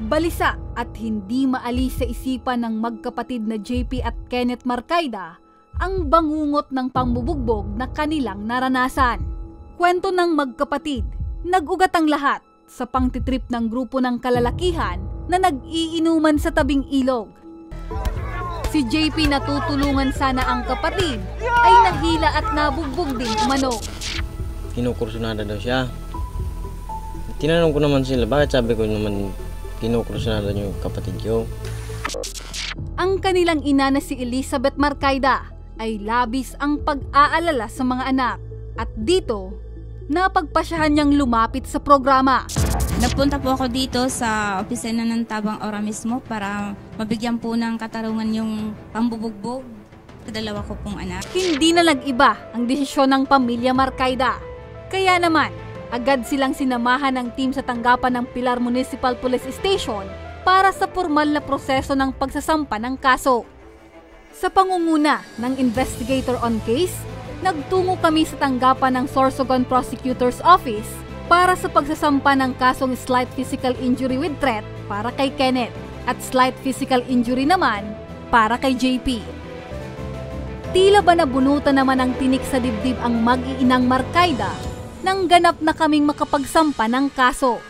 Balisa at hindi maalis sa isipan ng magkapatid na JP at Kenneth Marcaida ang bangungot ng pambubugbog na kanilang naranasan. Kwento ng magkapatid, nag-ugat ang lahat sa pangtitrip ng grupo ng kalalakihan na nag-iinuman sa tabing ilog. Si JP na tutulungan sana ang kapatid ay nahila at nabugbog din umano. Kinukursunada daw siya. Tinanong ko naman sila, bakit sabi ko naman kinukursunada yung kapatid ko? Ang kanilang ina na si Elizabeth Marcaida ay labis ang pag-aalala sa mga anak at dito, napagpasyahan niyang lumapit sa programa. Nagpunta po ako dito sa opisina ng Tabang Ora mismo para mabigyan po ng katarungan yung pambubugbog sa dalawa ko pong anak. Hindi na nag-iba ang desisyon ng pamilya Marcaida. Kaya naman, agad silang sinamahan ng team sa tanggapan ng Pilar Municipal Police Station para sa formal na proseso ng pagsasampa ng kaso. Sa pangunguna ng investigator on case, nagtungo kami sa tanggapan ng Sorsogon Prosecutor's Office para sa pagsasampa ng kasong slight physical injury with threat para kay Kenneth at slight physical injury naman para kay JP. Tila ba nabunutan naman ng tinik sa dibdib ang mag-iinang Marcaida nang ganap na kaming makapagsampa ng kaso.